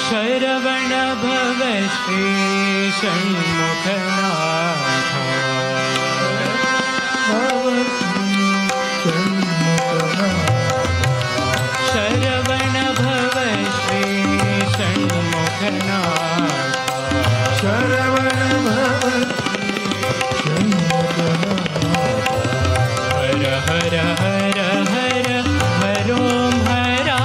शरवण भव श्री षण्मुखनाथ शरवण भव श्री षण्मुखनाथ शरवण भव हर हर हर हर हरों हरा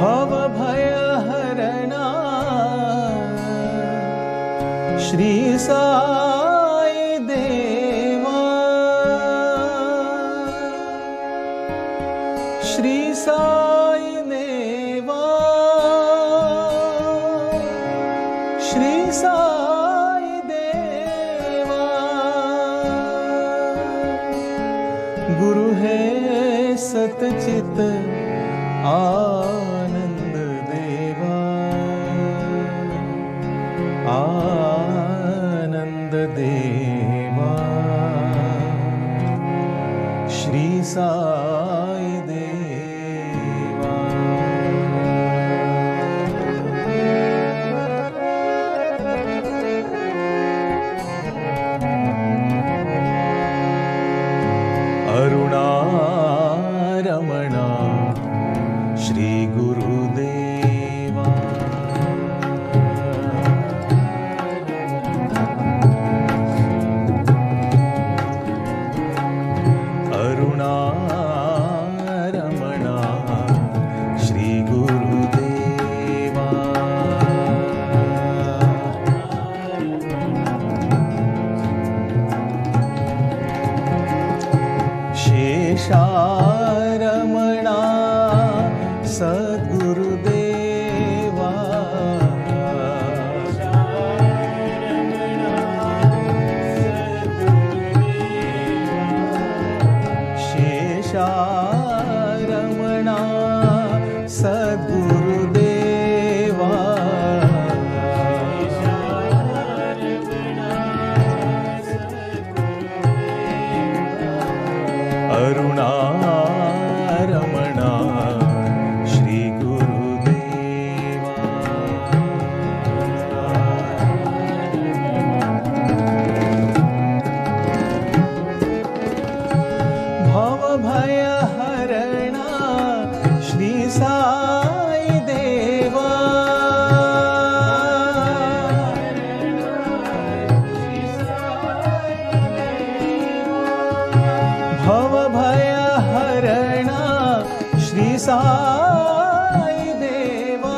भव भय हरणा श्री साई देवा, श्री साई देवा, श्री साई देवा। गुरु है सतचित आनंद देवा, आनंद देवा, श्री साई देवा। अरुणा रमणा श्री गुरुदेवा, अरुणा रमणा श्री गुरुदेवा। शेषारमणा सद्गुरुदेवा, शेषारमणा सद्गुरुदेवा। अरुणा रमणा श्री गुरुदेवा। भव भय हरणा श्री साई देवा, भव भय हरणा श्री साई देवा।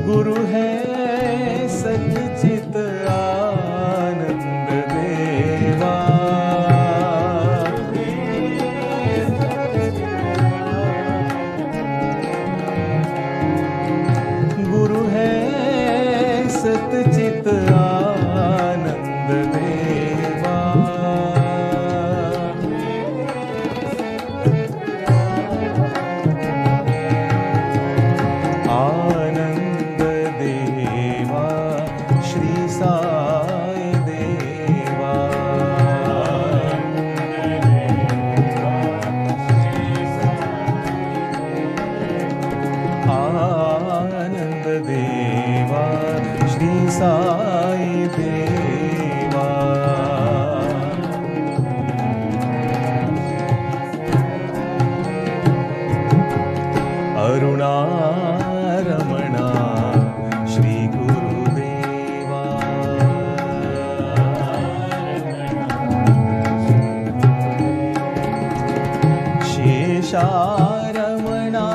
गुरु है सच्चित आनंद देवा, गुरु है सच्चित आनंद देवा। आनंद देवा श्री साई देवा। आनंद देवा श्री साई देवा। अरुणा रमणा श्री गुरुदेवा, शेषारमणा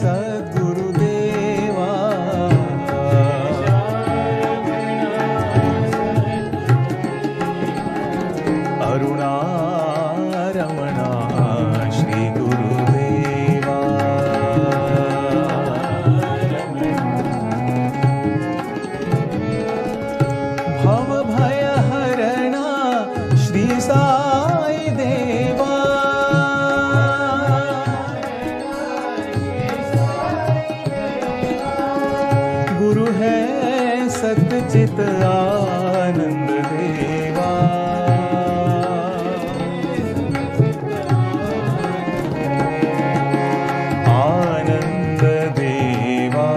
सद्गुरुदेवा, अरुणा रमणा श्री गुरुदेवा। भव भय हरणा श्री साई देवा, गुरु है सच्चित आनंद देवा। आनंद देवा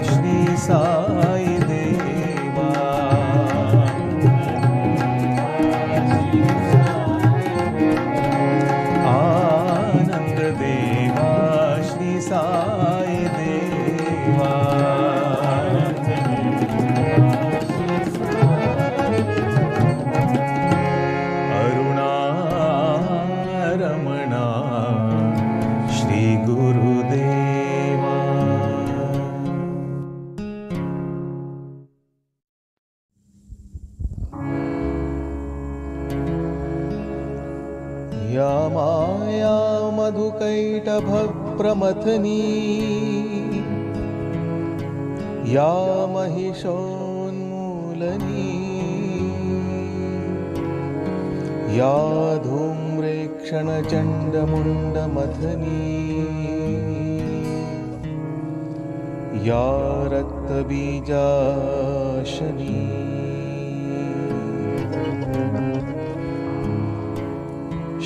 श्री साई देवा। आनंद देवा श्री साई देवा। या माया मधुकैटभप्रमथनी या महिषोन्मूलनी या धूम्रेक्षणचण्डमुण्डमथनी या रक्तबीजाशनी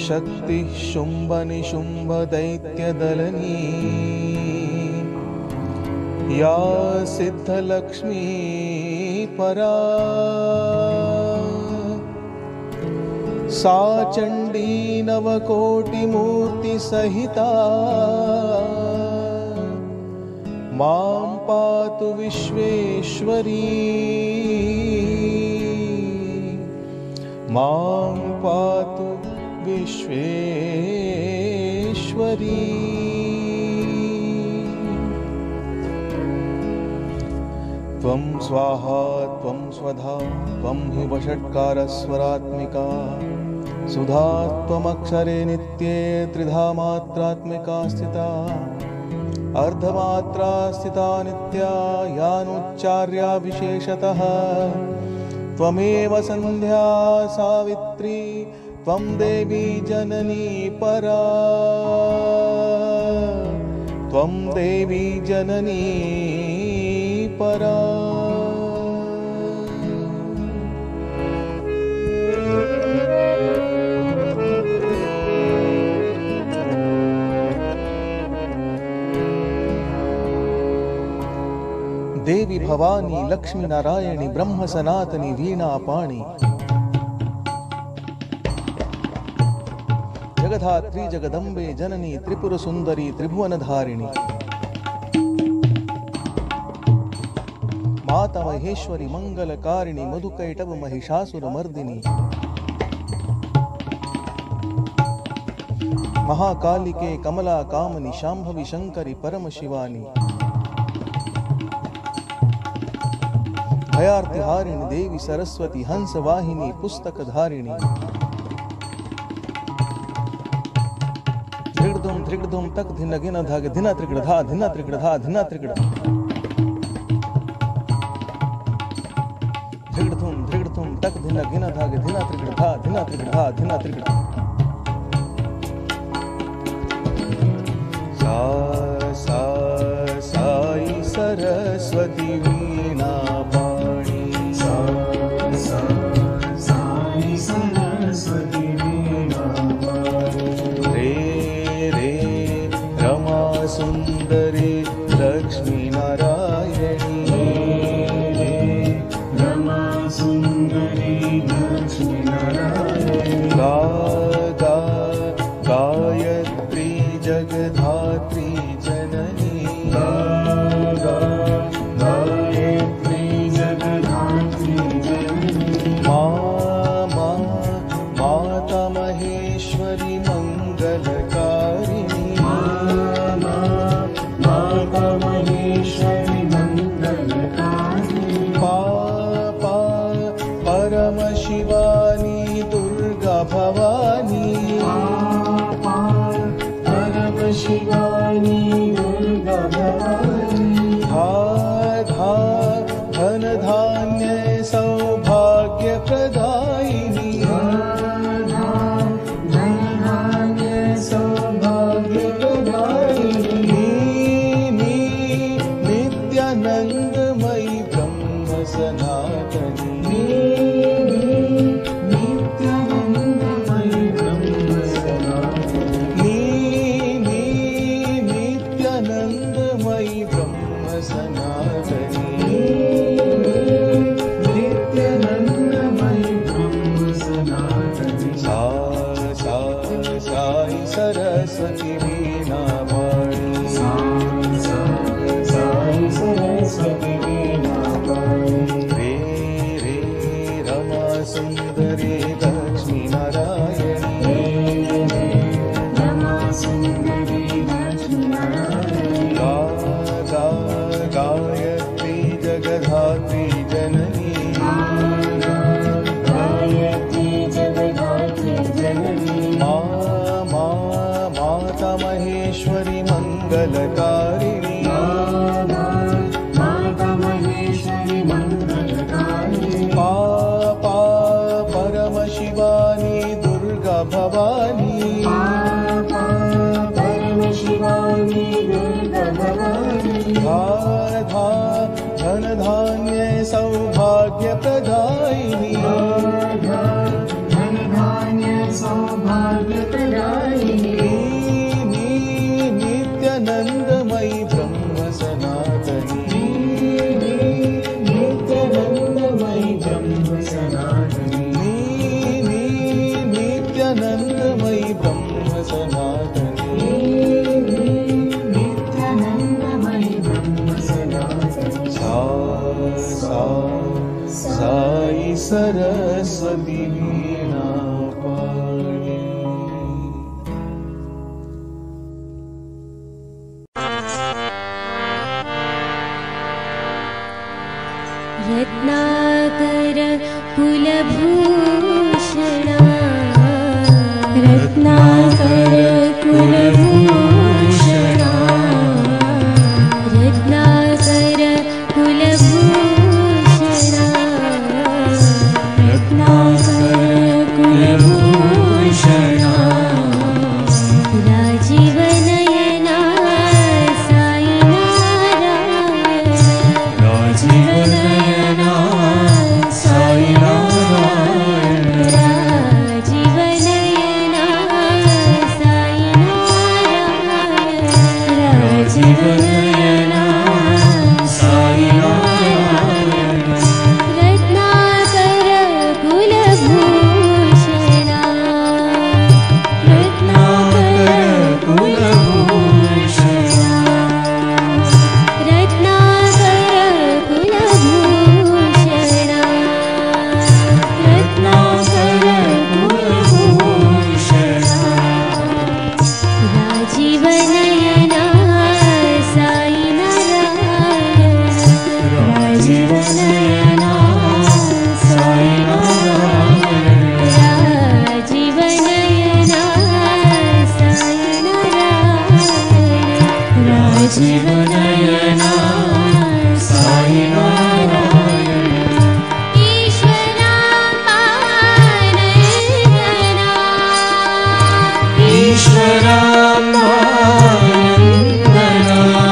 शक्ति शुंभ निशुंभ दैत्यदलनी या सिद्धलक्ष्मी परा सा चंडी नवकोटिमूर्ति सहिता मां पातु विश्वेश्वरी मां पातु विश्वेश्वरी। त्वं स्वाहा त्वं स्वधा त्वं हि वषट्कारस्वरात्मिका सुधा त्वमक्षरे नित्ये त्रिधा मात्रात्मिका स्थिता अर्धमात्रा स्थिता नित्या यानुच्चार्या विशेषतः त्वमेव संध्या सावित्री त्वं देवी जननी परा त्वं देवी जननी परा। देवी भवानी लक्ष्मी नारायणी ब्रह्म सनातनी वीणा पाणी जगधात्री जगदम्बे जननी त्रिपुर सुंदरी त्रिभुवन धारिणी माता महेश्वरी मंगलकारिणी मधुकैटभ महिषासुर मर्दिनी महाकालिके कमला कामनी शांभवी शंकरी परम शिवानी भयार्ति हारिणी देवी सरस्वती हंस वाहिनी पुस्तक धारिणी धृगधुम तक धिन गिन धाग धिना त्रिगड़ धा धिना त्रिगड़ धा धिना त्रिगड़ धृगधुम तक धिन गिन धाग धिना त्रिगड़ धा धिना त्रिगड़ धा धिना त्रिगड़। सा सा साई सरस्वती वीणा पाणी सा सा साई सरस्वती वीणा पाणी रे रमा सुंदरी लक्ष्मी नारायणी रमा सुंदरी लक्ष्मी नारायणी गा गा गायत्री जगधात्री जननी गा गा गायत्री जगधात्री जननी माता महेश्वरी मंगलकारिणी माता महेश्वरी मंगलकारिणी परम शिवानी दुर्गा भवानी परम शिवानी दुर्गा भवानी धा धन धान्य सौभाग्य प्रदायिनी सौभाग्य प्रदायिनी नित्यानंदमयी ब्रह्म सनातनी नित्यानंदमयी ब्रह्म सनातनी नित्यानंदमयी ब्रह्म सनातनी नित्यानंदमयी ब्रह्म सनातनी सा सा साई सरस्वती वीणा पाणी सा सा साई सरस्वती वीणा पाणी रे रमा सुंदरी लक्ष्मी नारायणी रमा सुंदरी लक्ष्मी नारायणी गा गा गायत्री जगधात्री जननी गायत्री जगधात्री जननी मंगलकारिणी माता महेश्वरी मंगलकारिणी पापा परम शिवानी दुर्गा भवानी परम शिवानी दुर्गा भवानी धाधा धन धान्य सौभाग्य प्रदायिनी धन धान्य सौभाग्य प्रदायिनी नित्यानंदमयी ब्रह्म सनातनी नित्यानंदमयी ब्रह्म सनातनी नित्यानंदमयी ब्रह्म सनातनी नित्यानंदमयी ब्रह्म सनातनी साई सरस्वती वीणा पाणी रत्नाकर कुलभूषणा रत्नाकर कुलभूषणा रत्नाकर कुलभूषणा रत्नाकर कुलभूषणा राजीवनयना साई नारायण राजीवनयना साई नारायण राजीवनयना साई नारायण राजीवनयना साई नारायण रत्नाकर कुलभूषणा रत्नाकर कुलभूषणा रत्नाकर कुलभूषणा रत्नाकर कुलभूषणा राजीवनयना साई नारायण राजीवनयना साई नारायण राजीवनयना साई नारायण राजीवनयना साई नारायण ईश्वरानन्दना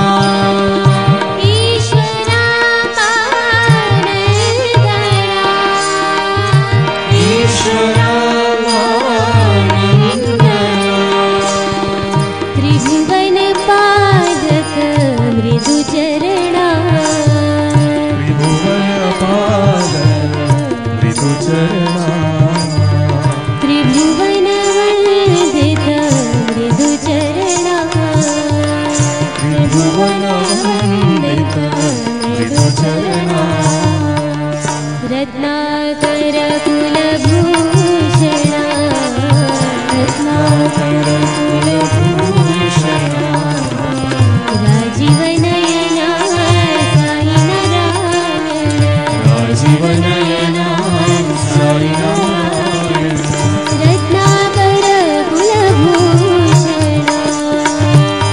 ईश्वरानन्दना त्रिभुवन पादक मृदुचरणा त्रिभुवन वन्दित मृदुचरणा त्रिभुवन वन्दित मृदुचरणा रत्नाकर कुलभूषणा रत्नाकर कुलभूषणा राजीवनयना साई नारायण राजीवनयना साई नारायण रत्नाकर कुलभूषणा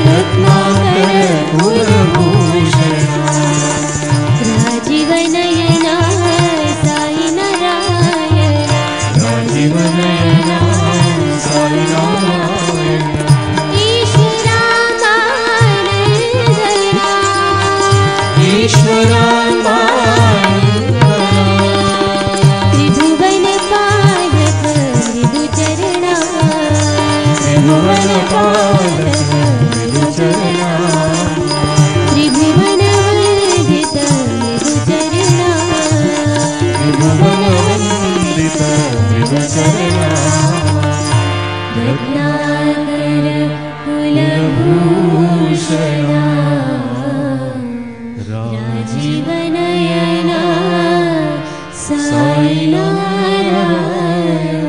रत्नाकर कुलभूषणा राजीवनयना साई नारायण राजीवनयना साई नारायण ईश्वरानन्दना त्रिभुवन पादक मृदुचरणा त्रिभुवन पादक मृदुचरणा त्रिभुवन वन्दित मृदुचरणा त्रिभुवन वन्दित मृदुचरणा रत्नाकर कुलभूषणा राजीवनयना साई नारायण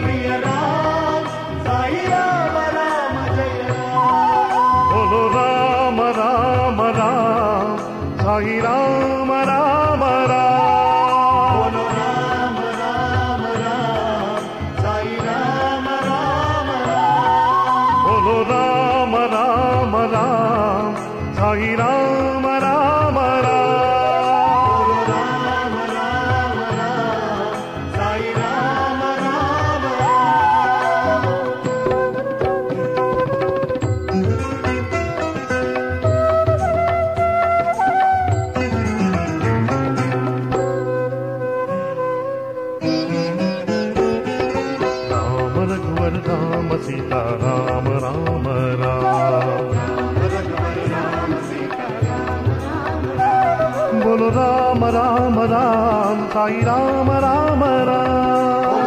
प्रिय रघुवर राम सीता राम राम राम। बोलो राम राम राम साई राम राम राम।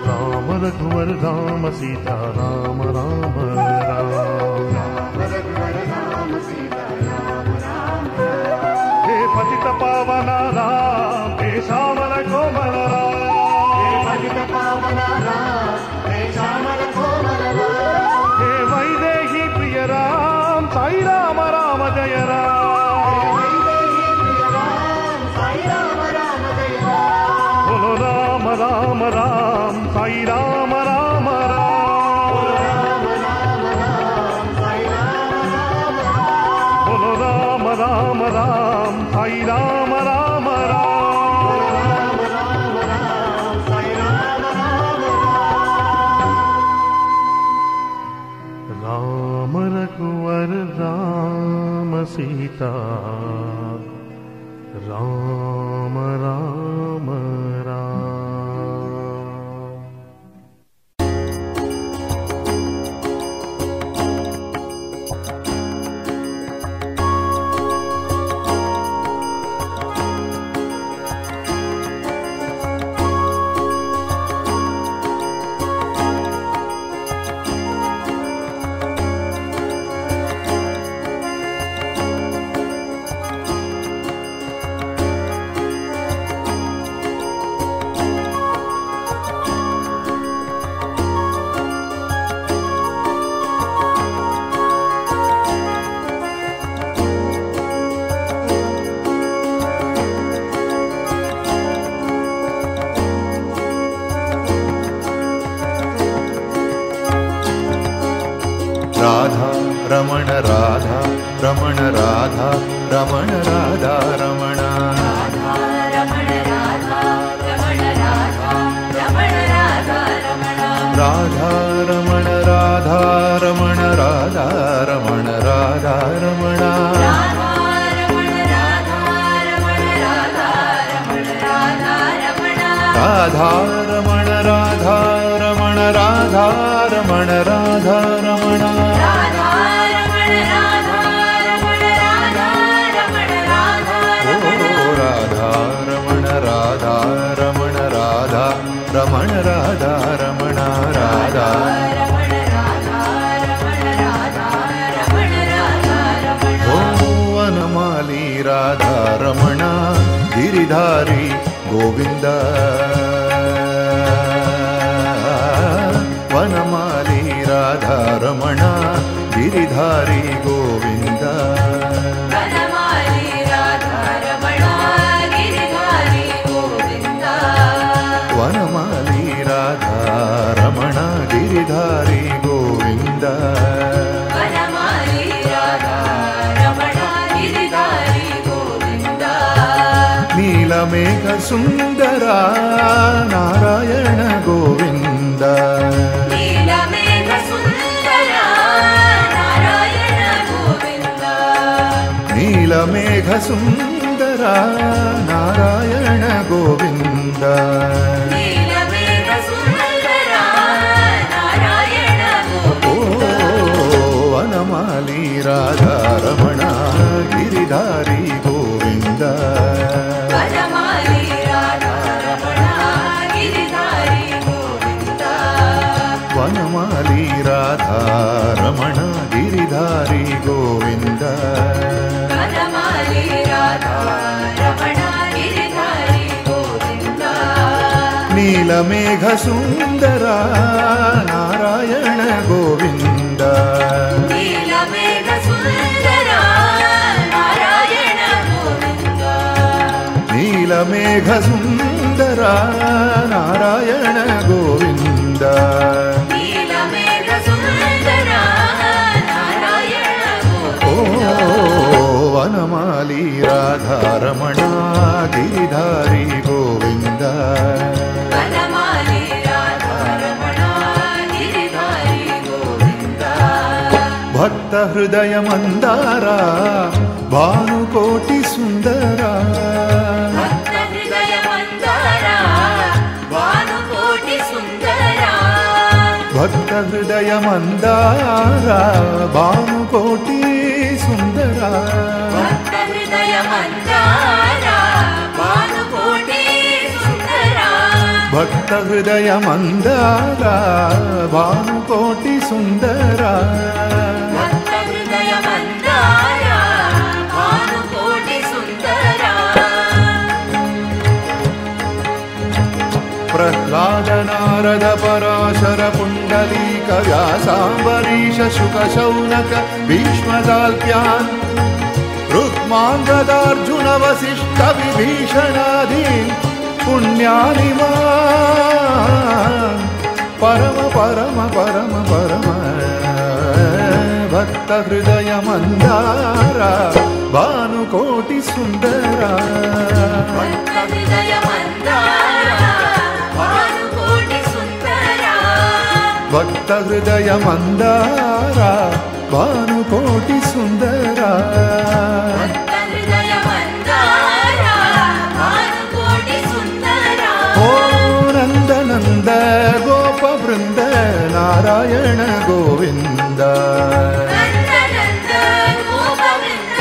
राम रघुवर राम सीता राम राम राम। हे पतित पावन राम हे श्यामल कोमल राम। हे वैदेही प्रिय राम साई राम राम जय राम। बोलो राम राम राम साई राम राम राम। बोलो राम राम राम साई राम राम राम। राम रघुवर राम सीता राम राम राम। राधा रमण राधा रमण राधा रमण राधा रमण। राधा रमण राधा रमण राधा रमण राधा रमण। राधा रमण राधा रमण राधा रमण राधा रमण। राधा रमण राधा रमण राधा रमण राधा रमण। राधा वनमाली राधा रमण गिरिधारी गोविंद। वनमाली राधा रमण गिरिधारी गोविंद। वनमाली राधा रमण गिरिधारी गोविंद। नीलमेघ सुंदर नारायण गोविंद। नीलमेघ सुंदर नारायण गोविंद। ओ वनमाली राधा रमण गिरिधारी गोविंद। वनमाली राधा रमण गिरिधारी गोविंद। नीलमेघ सुंदर नारायण गोविंद। नीलमेघ सुंदर नारायण गोविंद। ओ वनमाली राधा रमण गिरिधारी गोविंद। भक्त हृदय मंदार भानुकोटि सुंदर। भक्त हृदय मंदार ಭಕ್ತ ಹೃದಯ ಮಂದಾರ ಭಾನುಕೋಟಿ ಸುಂದರ ಭಕ್ತ ಹೃದಯ ಮಂದಾರ ಭಾನುಕೋಟಿ ಸುಂದರ ಭಕ್ತ ಹೃದಯ ಮಂದಾರ ಭಾನುಕೋಟಿ ಸುಂದರ ಭಕ್ತ ಹೃದಯ ಮಂದಾರ ಭಾನುಕೋಟಿ ಸುಂದರ ಪ್ರಹ್ಲಾದ ನಾರದ ಪರಾಶರ ಪುಂಡಲೀಕ ವ್ಯಾಸಾಂಬರೀಷ ಶುಕ ಶೌನಕ ಭೀಷ್ಮದಾಲ್ಪ್ಯಾನ್ ರುಕ್ಮಾಂಗದಾರ್ಜುನ ವಸಿಷ್ಠ ವಿಭೀಷಣಾದೀನ್ ಪುಣ್ಯಾನಿ ಮಾನ್ ಪರಮ ಪರಮ ಪರಮ ಪರಮ ಭಕ್ತ ಹೃದಯ ಮಂದಾರ ಭಾನುಕೋಟಿ ಸುಂದರ ಭಕ್ತ ಹೃದಯ ಮಂದಾರ ಭಾನುಕೋಟಿ ಸುಂದರ ಭಕ್ತ ಹೃದಯ ಮಂದಾರ ಭಾನುಕೋಟಿ ಸುಂದರ ಭಕ್ತ ಹೃದಯ ಮಂದಾರ ಭಾನುಕೋಟಿ ಸುಂದರ ಓ ನಂದ ನಂದ ಗೋಪ ವೃಂದ ನಾರಾಯಣ ಗೋವಿಂದ ನಂದ ನಂದ ಗೋಪವೃಂದ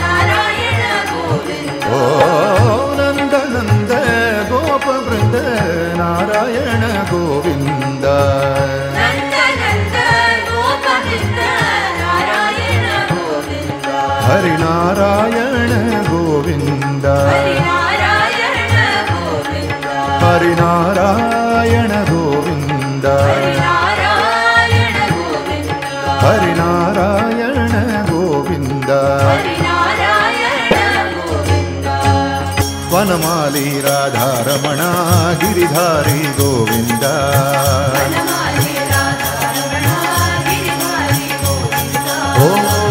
ನಾರಾಯಣ ಗೋವಿಂದ ಓ ನಂದ ನಂದ ಗೋಪ ವೃಂದ ನಾರಾಯಣ ಗೋವಿಂದ ನಂದ ನಂದ ಗೋಪವೃಂದ ನಾರಾಯಣ ಗೋವಿಂದ ಹರಿನಾರಾಯಣ ಗೋವಿಂದ ಹರಿನಾರಾಯಣ ಗೋವಿಂದ ಹರಿನಾರಾಯಣ ಗೋವಿಂದ ಹರಿನಾರಾಯಣ ಗೋವಿಂದ ಹರಿನಾರಾಯಣ ಗೋವಿಂದ ಹರಿನಾರಾಯಣ ಗೋವಿಂದ ವನಮಾಲಿ ರಾಧಾರಮಣ ಗಿರಿಧಾರಿ ಗೋವಿಂದ ವನಮಾಲಿ ರಾಧಾರಮಣ ಗಿರಿಧಾರಿ ಗೋವಿಂದ ಓ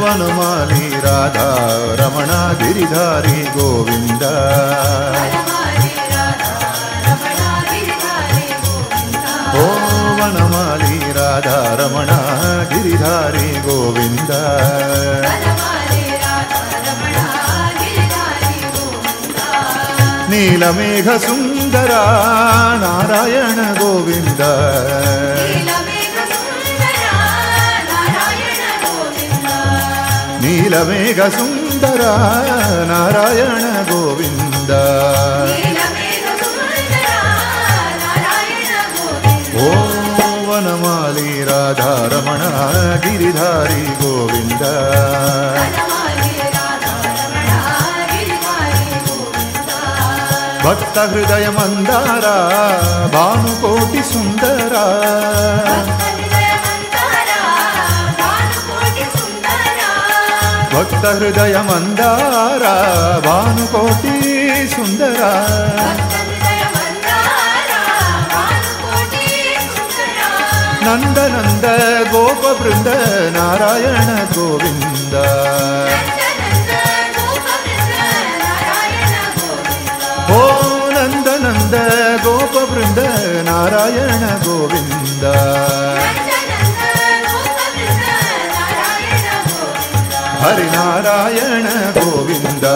ವನಮಾಲಿ ರಾಧಾರಮಣ ಗಿರಿಧಾರಿ ಗೋವಿಂದ ವನಮಾಲಿ ರಾಧಾರಮಣ ಗಿರಿಧಾರಿ ಗೋವಿಂದ ಓ ವನಮಾಲಿ ರಾಧಾರಮಣ ಗಿರಿಧಾರಿ ಗೋವಿಂದ ವನಮಾಲಿ ರಾಧಾರಮಣ ಗಿರಿಧಾರಿ ಗೋವಿಂದ ನೀಲಮೇಘ ಸುಂದರ ನಾರಾಯಣ ಗೋವಿಂದ ನೀಲಮೇಘ ಸುಂದರ ನಾರಾಯಣ ಗೋವಿಂದ ನೀಲಮೇಘ ಸುಂದರ ನಾರಾಯಣ ಗೋವಿಂದ ನೀಲಮೇಘ ಸುಂದರ ನಾರಾಯಣ ಗೋವಿಂದ ಓ ವನಮಾಲಿ ರಾಧಾರಮಣ ಗಿರಿಧಾರಿ ಗೋವಿಂದ ವನಮಾಲಿ ರಾಧಾರಮಣ ಗಿರಿಧಾರಿ ಗೋವಿಂದ ಭಕ್ತ ಹೃದಯ ಮಂದಾರ ಭಾನುಕೋಟಿ ಸುಂದರ ಭಕ್ತ ಹೃದಯ ಮಂದಾರ ಭಾನುಕೋಟಿ ಸುಂದರ ಭಕ್ತ ಹೃದಯ ಮಂದಾರ ಭಾನುಕೋಟಿ ಸುಂದರ ಭಕ್ತ ಹೃದಯ ಮಂದಾರ ಭಾನುಕೋಟಿ ಸುಂದರ ನಂದ ನಂದ ಗೋಪ ವೃಂದ ನಾರಾಯಣ ಗೋವಿಂದ ನಂದ ನಂದ ಗೋಪವೃಂದ ನಾರಾಯಣ ಗೋವಿಂದ ಓ ನಂದ ನಂದ ಗೋಪ ವೃಂದ ನಾರಾಯಣ ಗೋವಿಂದ ನಂದ ನಂದ ಗೋಪವೃಂದ ನಾರಾಯಣ ಗೋವಿಂದ ಹರಿನಾರಾಯಣ ಗೋವಿಂದ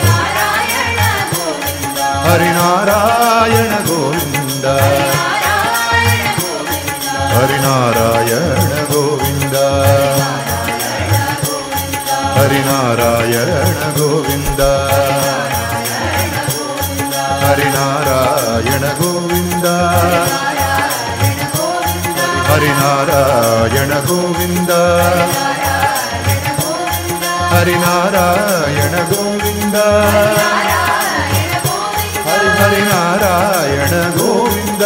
ನಾರಾಯಣ ಗೋವಿಂದ ಹರಿನಾರಾಯಣ ಗೋವಿಂದ ನಾರಾಯಣ ಗೋವಿಂದ ಹರಿನಾರಾಯಣ ಗೋವಿಂದ ಹರಿನಾರಾಯಣ ಗೋವಿಂದ ಹರಿನಾರಾಯಣ ಗೋವಿಂದ ಹರಿನಾರಾಯಣ ಗೋವಿಂದ ಹರಿನಾರಾಯಣ ಗೋವಿಂದ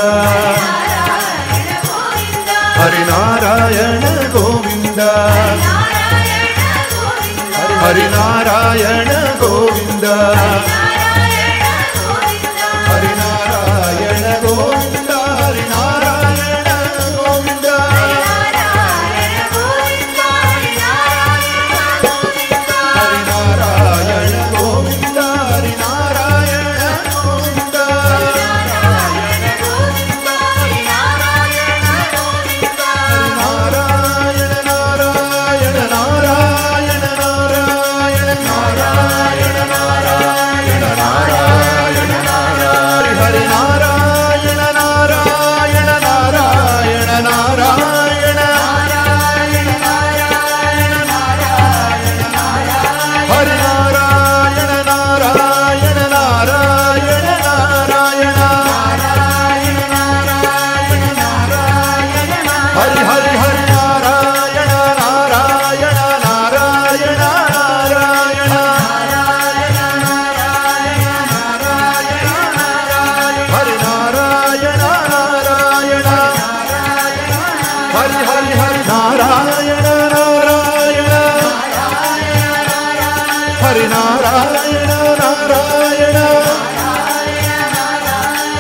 ಹರಿ ಹರಿನಾರಾಯಣ ಗೋವಿಂದ ಹರಿನಾರಾಯಣ ಗೋವಿಂದ ಹರಿನಾರಾಯಣ ಗೋವಿಂದ ಹರಿನಾರಾಯಣ ಗೋವಿಂದ ಹರಿನಾರಾಯಣ ಗೋವಿಂದ ಹರಿನಾರಾಯಣ ಗೋವಿಂದ ಹರಿನಾರಾಯಣ ಗೋವಿಂದ ನಾರಾಯಣ ನಾರಾಯಣ ನಾರಾಯಣ ನಾರಾಯಣ ನಾರಾಯಣ ನಾರಾಯಣ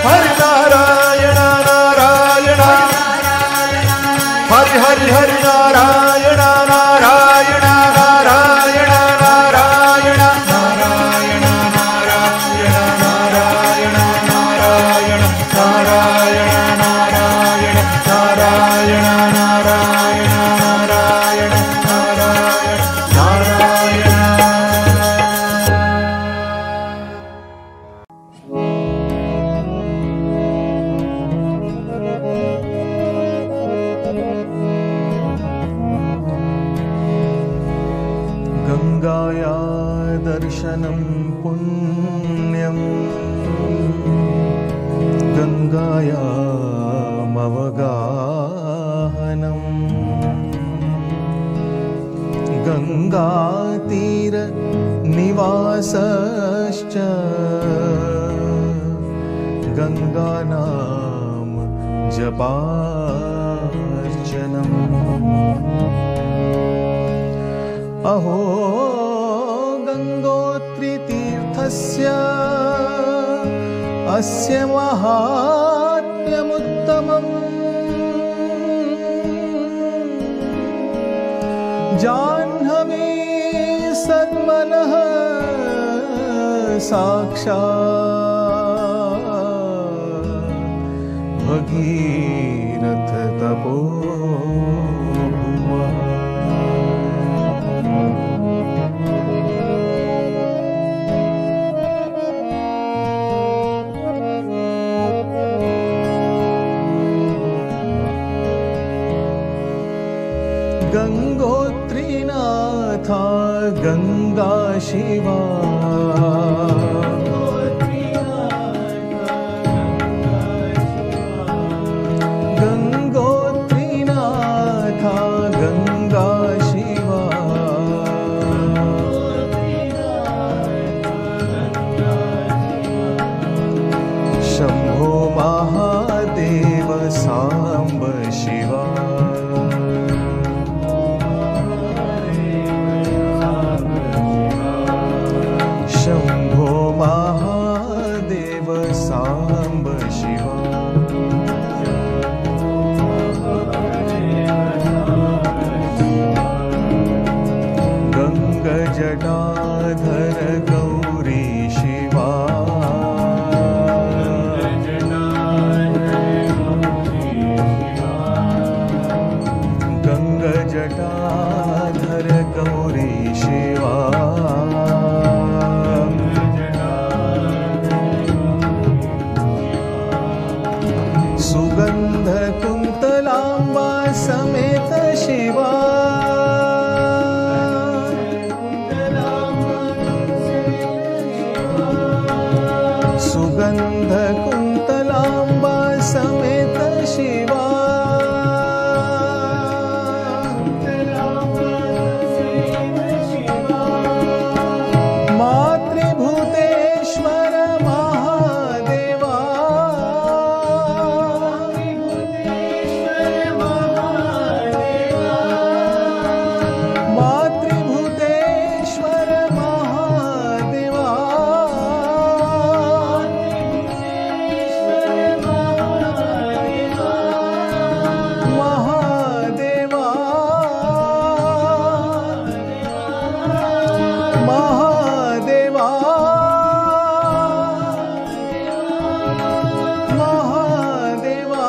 हरि नारायण नारायण हरि हरि हरि नारायण नारायण नारायण नारायण नारायण नारायण नारायण नारायण नारायण नारायण नारायण नारायण नारायण नारायण नारायण गंगाया दर्शनं पुण्यं गंगायामवगाहनं गंगातीर निवासश्च गंगानाम जपार्चनम् अहो गंगोत्रीतीर्थस्य अस्य महात्म्यमुत्तमम् जाह्नवी सद्मनः साक्षात् भगीरथ तपो गंगोत्रीनाथा गंगा शिवा गंगोत्रीनाथा गंगा शिवा शंभो महादेव सांब शिवा शंभो महादेव सांब शिवा गंग जटाधर गौरी शिवा गंग जटाधर गौरी शिवा सुगंध कुंतलांबा समेत शिवा सुगंध कुंतलांबा समेत शिवा मातृभूतेश्वर महादेवा मातृभूतेश्वर महादेवा महादेवा महादेवा महादेवा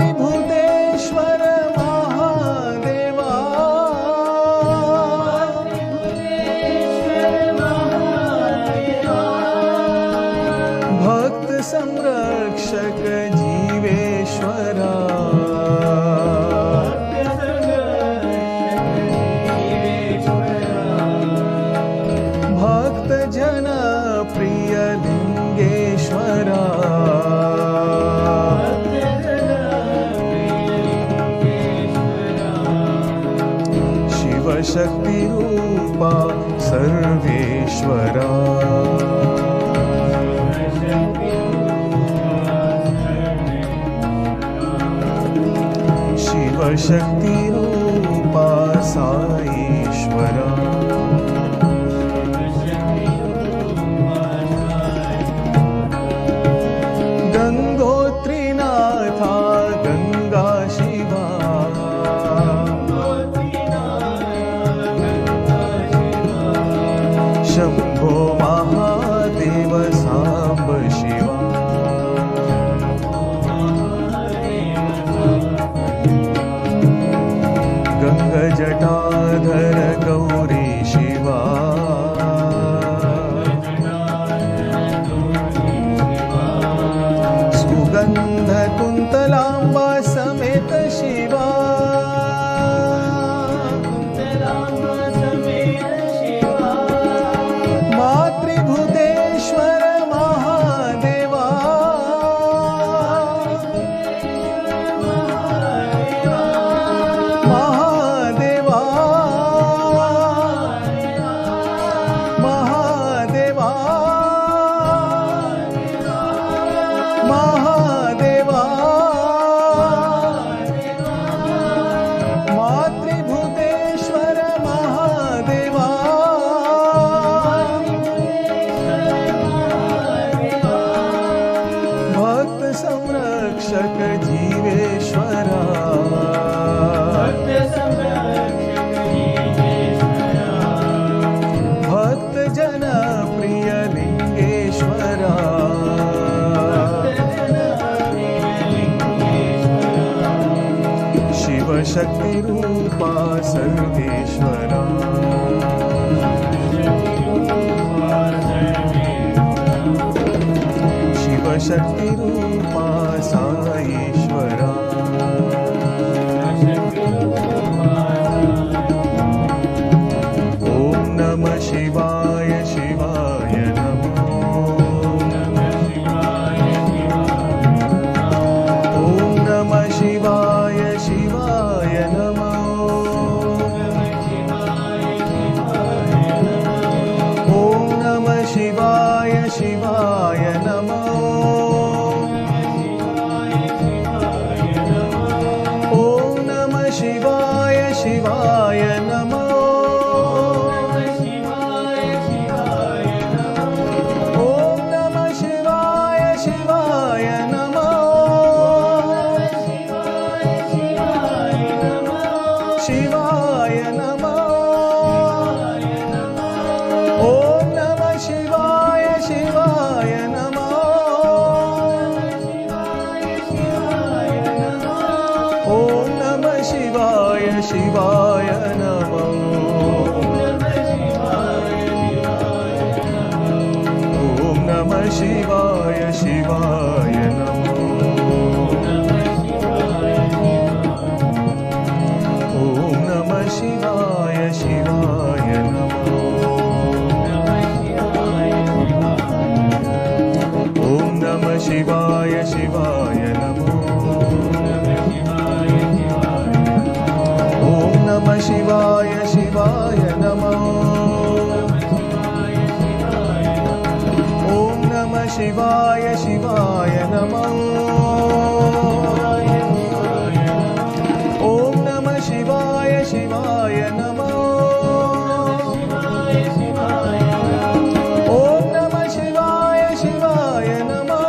मातृभूतेश्वर महादेवा भक्त संरक्षक जीवेश्वरा भक्त जन प्रिय लिंगेश्वरा शिव शक्ति रूपा सर्वेश्वरा शिव शक्ति रूपा साईश्वरा शम्भो महादेव साम्ब शिवा गङ्गजटाधर गौरी शिवा सुगन्ध कुन्तलाम्बा समेत शिवा मातृभूतेश्वर महादेवा महादेवा महादेवा महादेवा मातृभूतेश्वर महादेवा भक्त संरक्षक जीवेश्वरा भक्त जन प्रिय लिंगेश्वरा शिव शक्ति रूपा सर्वेश्वरा शिव शक्ति रूपा साईश्वरा ओम नमः शिवाय शिवाय नमः ओम नमः शिवाय शिवाय नमः ओम नमः शिवाय शिवाय नमः ओम नमः शिवाय शिवाय नमः ओम नमः शिवाय शिवाय नमः शिवाय नमः ओम नमः शिवाय शिवाय नमः ओम नमः शिवाय शिवाय नमः ओम नमः शिवाय शिवाय नमः ओम नमः शिवाय शिवाय नमः ओम नमः शिवाय शिवाय नमः ओम नमः शिवाय शिवाय नमः ओम नमः शिवाय शिवाय नमः ओम नमः शिवाय शिवाय नमः ओम नमः शिवाय शिवाय नमः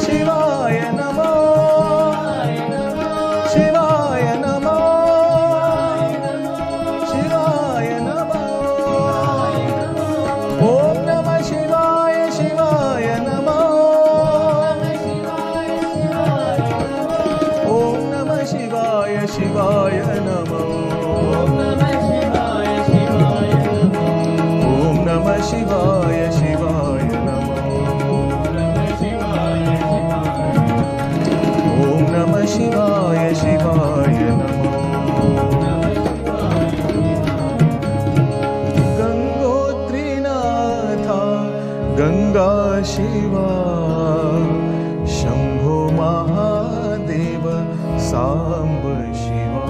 शिवाय नमः शिवाय नमः शिवाय नमः ओम नमः शिवाय शिवाय नमः ओम नमः शिवाय शिवाय नमः ओम नमः शिवाय शिवाय नमः ओम नमः शिवाय शिवाय नमः गंगोत्रीनाथा गंगा शिवा शंभो महादेव सांब शिवा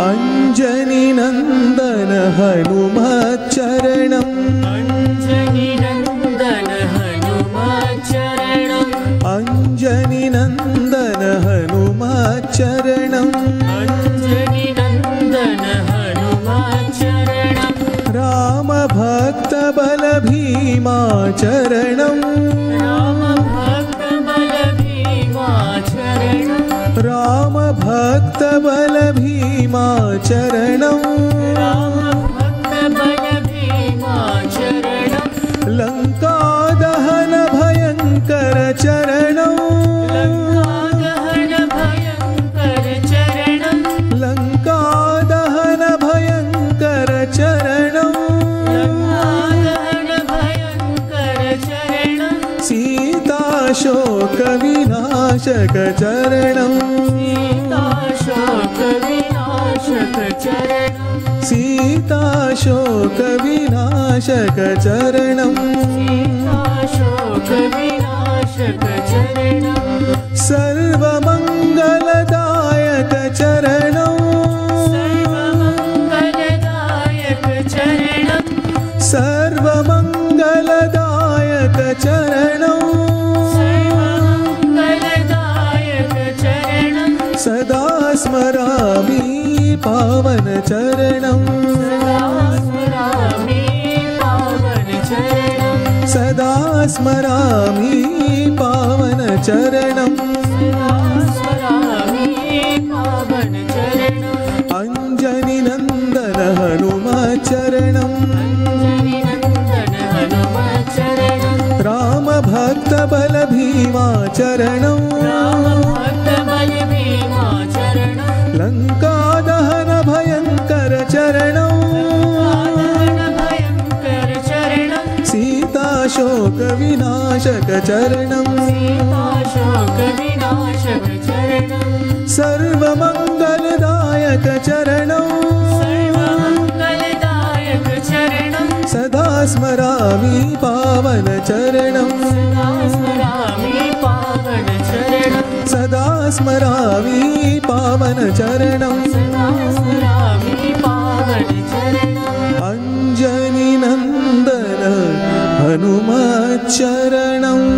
अंजनी नंदन हनुमच्चरणम् अंजनी नंदन हनुमच्चरणम् अंजनी नंदन हनुमच्चरणम् अंजनी नंदन हनुमच्चरणम् राम भक्त बल भीमाचरणम् राम चरणं रामभक्तबलभीमाचरणं लङ्कादहन भयङ्कर चरणं लङ्कादहनभयङ्करचरणं लङ्कादहन भयङ्कर चरणं लङ्कादहनभयङ्करचरणं सीताशोकविनाशक चरणं सीताशोकविनाशकचरणं सीताशोकविनाशक चरणं सीताशोकविनाशकचरणं सर्वमङ्गलदायक चरणं सर्वमङ्गलदायकचरणं सर्वमङ्गलदायक चरणं सर्वमङ्गलदायकचरणं सदा स्मरामि पावन चरणं सदा स्मरामि पावन चरणं सदा स्मरामि पावन चरणं अञ्जनी नन्दन हनुमचरणं रामभक्तबलभीमाचरणं लङ्कादहन भयङ्कर चरणं सीताशोकविनाशक चरणं सर्वमङ्गलदायक चरणं सदा स्मरामि पावन चरणं सदा स्मरामि पावन चरणं अञ्जनी नन्दन हनुमच्चरणम्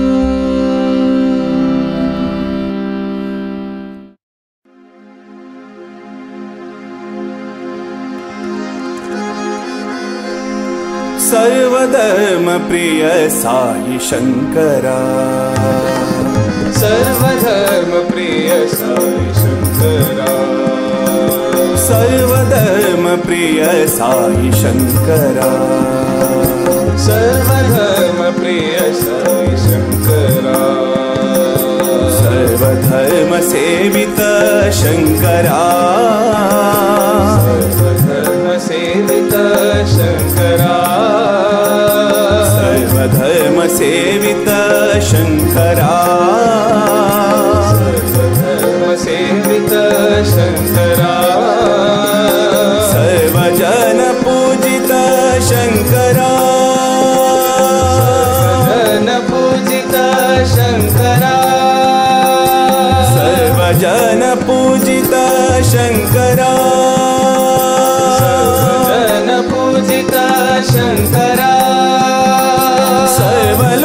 सर्वधर्म प्रिय साई शंकरा सर्वधर्म प्रिय साई शंकरा सर्वधर्म प्रिय साई शंकरा सर्वधर्म प्रिय साई शंकरा सर्वधर्म सेवित शंकरा सर्वधर्म सेवित शंकरा सर्वधर्म सेवित शंकरा सर्वधर्म सेवित शंकरा सर्वजन पूजित शंकरा सर्वजन पूजित शंकरा सर्वजन पूजित शंकरा सर्वजन पूजित शंकरा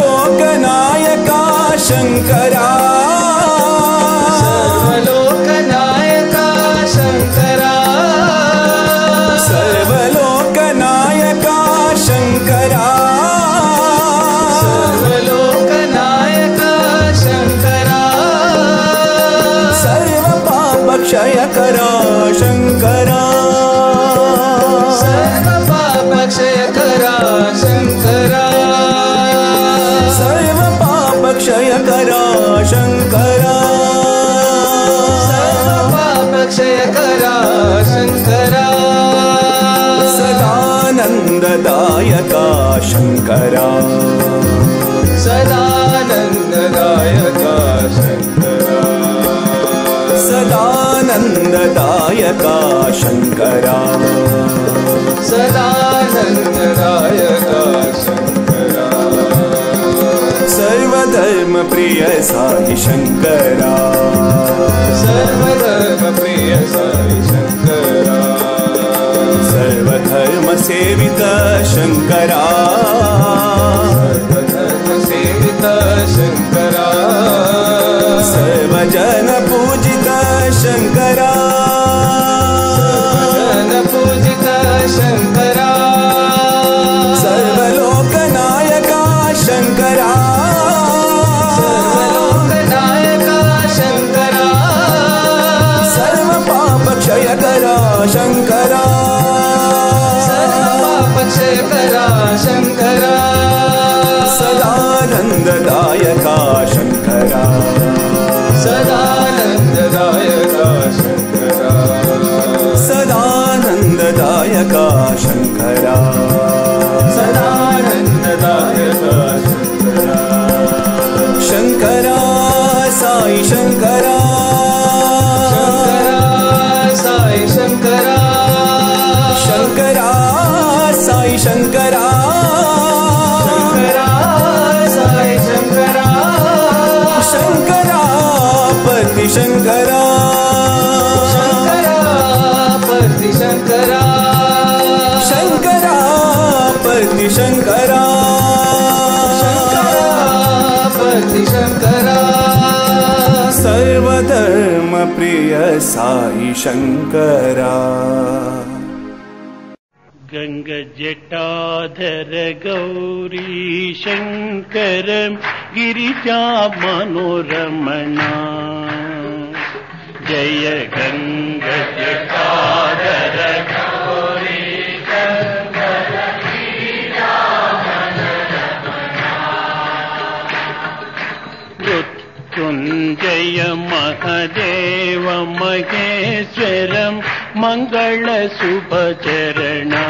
सर्वलोकनायका शंकरा सर्वलोकनायका शंकरा सर्वलोकनायका शंकरा सर्वलोकनायका शंकरा सर्वपापक्षयकरा शंकरा सर्वपापक्षयकरा शंकरा सर्वपापक्षयकरा शंकरा सर्वपापक्षयकरा शंकरा सदानन्ददायका शंकरा सदानन्ददायका शंकरा सदानन्ददायका शंकरा सदानन्ददायका शंकरा सर्वधर्म प्रिय साई शंकरा सर्वधर्म प्रिय साई शंकरा सर्वधर्म सेवित शंकरा सर्वधर्म सेवित शंकरा सर्वजन पूजित शंकरा सर्वजन पूजित शंकरा सर्वलोकनायका शंकरा सर्वलोकनायका शंकरा सर्वपापक्षयकरा शंकरा शङ्करा सदानन्ददायका शङ्करा सदानन्ददायका शङ्करा सदानन्ददायका शङ्करा सदानन्ददायका शङ्करा शङ्करा साई शङ्करा शङ्करा साई शङ्करा शङ्करा साई शङ्करा शङ्करा साई शङ्करा शङ्करा पति शङ्करा शङ्करा पति शङ्करा शङ्करा पति शङ्करा शङ्करा पति शङ्करा सर्वधर्म प्रिय साई शङ्करा गंग जटाधर गौरी शंकर गिरिजा मनोरमणा जय गंग जटाधर गौरी शंकर गिरिजा मनोरमणा मृत्युंजय महादेव महेश्वरम मंगल शुभचरणा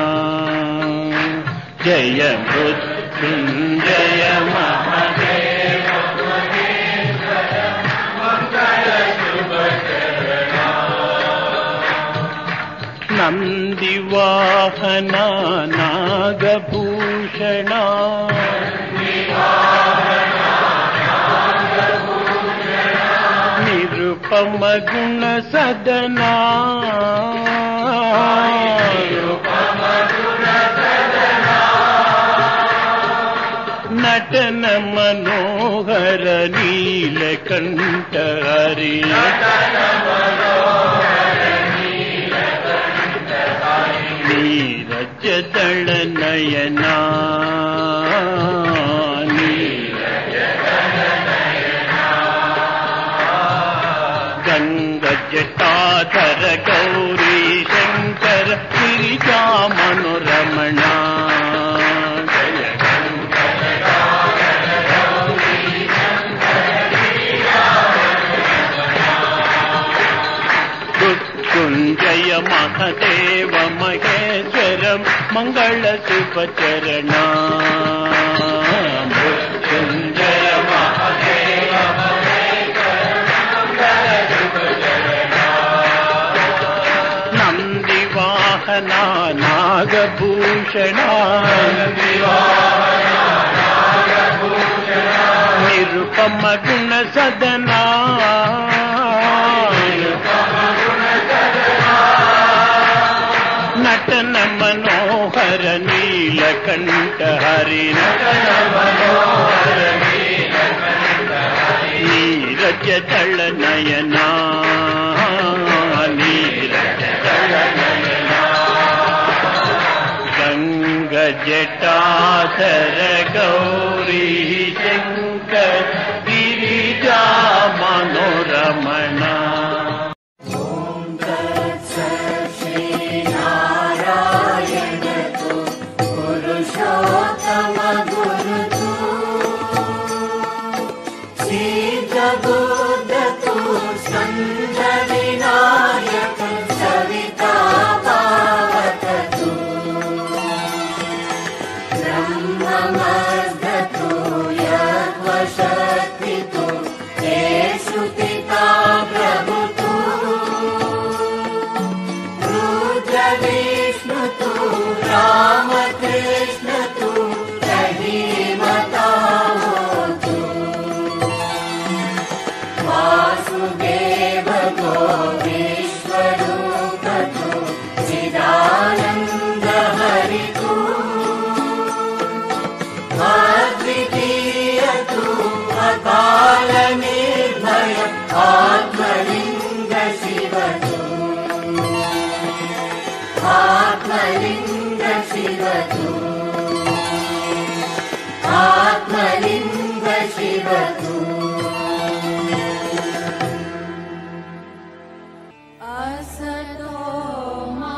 जय मृत्युंजय महादेव महेश्वरम मंगल शुभचरणा नंदिवाहना नागभूषणा निरुपम गुण सदना नटन मनोहर नीलकंठ हरि नीरज दल नयना गंग जटाधर गौरी शंकर गिरिजा मनोरमणा मृत्युंजय महादेव महेश्वरम मंगल शुभचरणा मृत्युंजय महादेव नंदिवाहना नागभूषणा निरुपम गुण सदना नटन मनोहर नीलकंठ हरि नीरज दल नयना नीरज दल नयना गंग जटाधर गौरी शंकर गिरिजा मनोरमणा आत्मलिंग शिवतु आत्मलिंग शिवतु असतो मा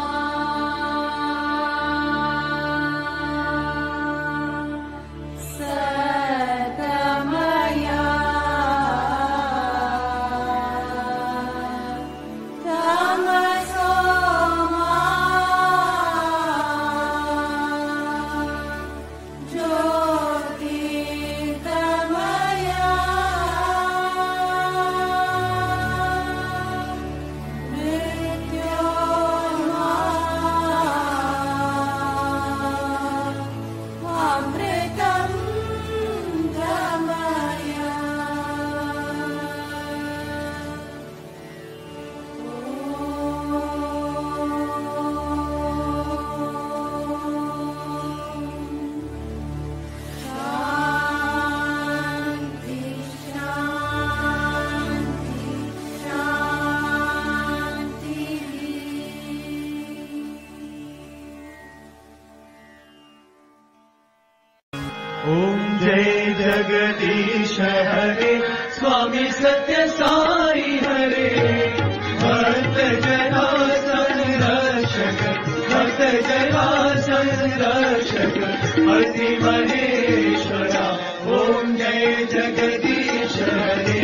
स्वामी सत्य साई हरे भक्त जना संरक्षक भक्त जना संरक्षक हरि महेश्वरा ओम जय जगदीश हरे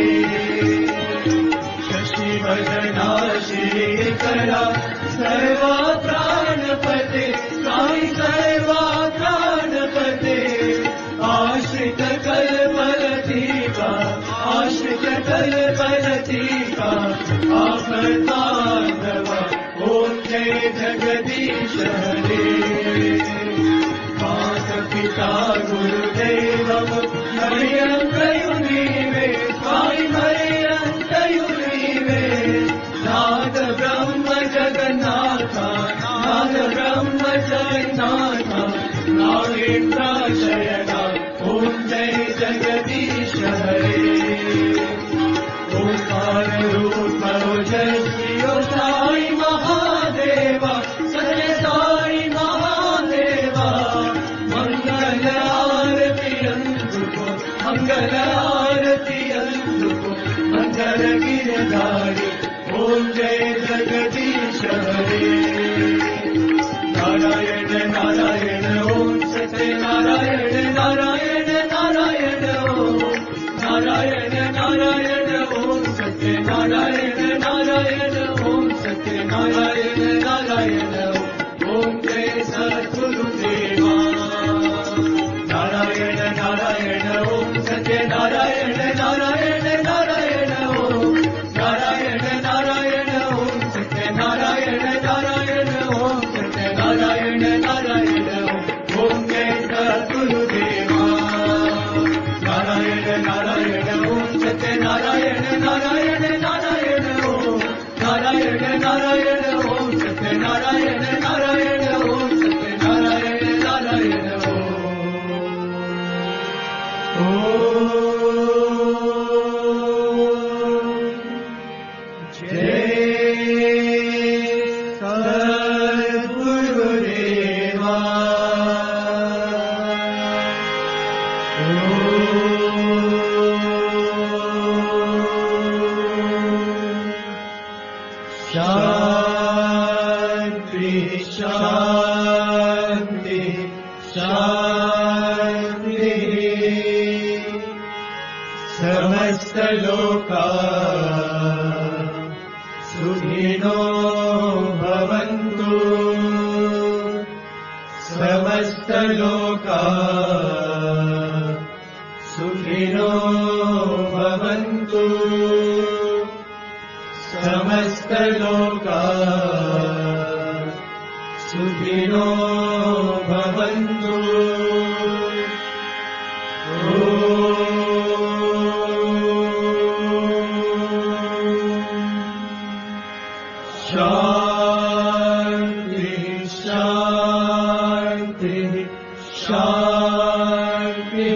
शशि वदना श्रीकरा सर्वा प्राणपते साई सर्वा प्राणपते आश्रित कल्पलतीका आश्रित कल्पलतीका आपदानव ओम जय जगदीश हरे माता पिता गुरुदेवम हरियंतयुनीवे साई हरियंतयुनीवे नाद ब्रह्म जगन्नाथा नाद ब्रह्म जगन्नाथा नागेन्द्राशयना ओम जय जगदीश हरे ओंकार रूप ओजस्वी साई महादेवा सत्य साई महादेवा मंगल आरती अंतुको मंगल आरती अंतुको मंगल गिरधारी ओम जय जगदीश हरे नारायण नारायण ओम सत्य नारायण नारायण नारायण ओम नारायण नारायण ओम सत्य नारायण नारायण ओम सत्य नारायण नारायण ओम जय सद्गुरुदेवा नारायण नारायण ओम सत्य नारायण नारायण नारायण ओम नारायण नारायण ओम सत्य नारायण नारायण ओम सत्य नारायण नारायण ओम जय सद्गुरुदेवा नारायण नारायण ओम सत्य नारायण नारायण नारायण ओम नारायण नारायण ओम सत्य नारायण नारायण ओम सत्य नारायण नारायण शांति शांति शांति समस्त लोका सुखिनो भवन्तु समस्त लोका सुखिनो भवन्तु समस्त लोका सुखिनो भवन्तु शांति शांति शांति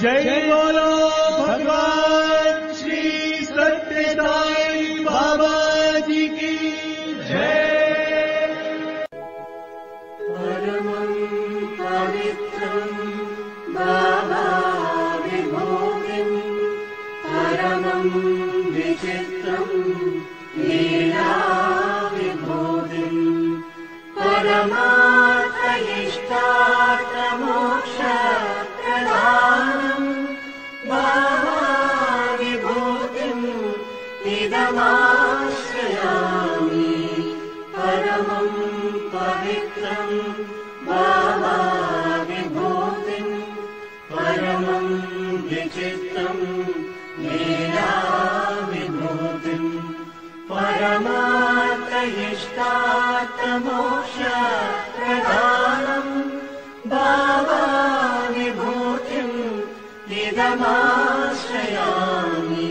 जय बोलो भगवान श्री सत्य साई बाबा जी की जय। परमं पवित्रं बाबा विभूतिं परमं विचित्रं लीला विभूतिं परमार्थ इष्टार्थ मोक्ष प्रदानं बाबा विभूतिं इदमाश्रयामि परमं पवित्रं बाबा विभूतिं परमं विचित्रं लीला विभूतिं परमार्थ इष्टार्थ मोक्ष प्रदानं बाबा विभूतिं इदमाश्रयामि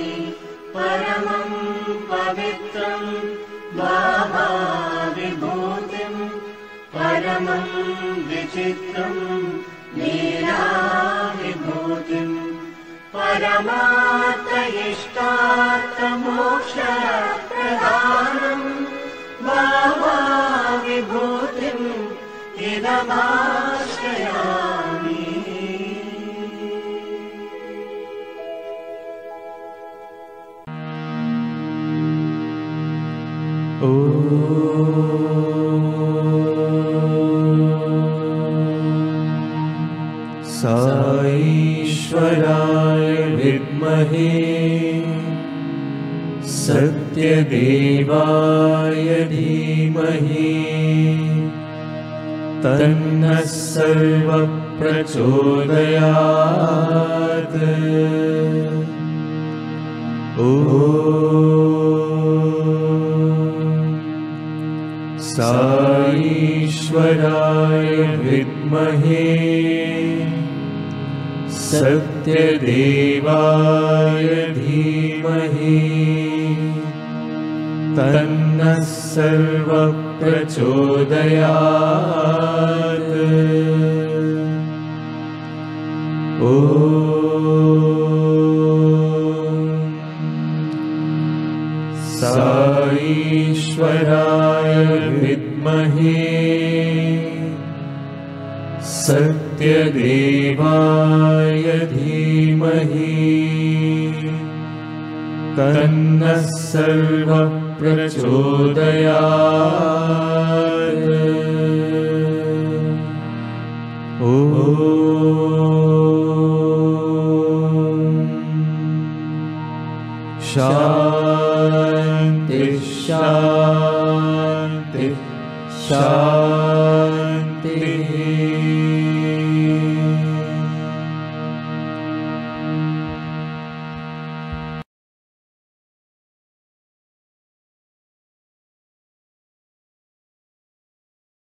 परमं पवित्रं बाबा विभूतिं परमं विचित्रं लीला विभूतिं परमार्थ इष्टार्थ मोक्ष प्रदानं बाबा विभूतिं इदमाश्रयामि साईश्वराय विद्महे सत्यदेवाय धीमहि तन्नः सर्वः प्रचोदयात्। साईश्वराय विद्महे सत्यदेवाय धीमहि तन्नः सर्वः प्रचोदयात्। साईश्वराय विद्महे सत्यदेवाय धीमहि तन्नः सर्वः प्रचोदयात्। शान्ति शान्ति शान्ति।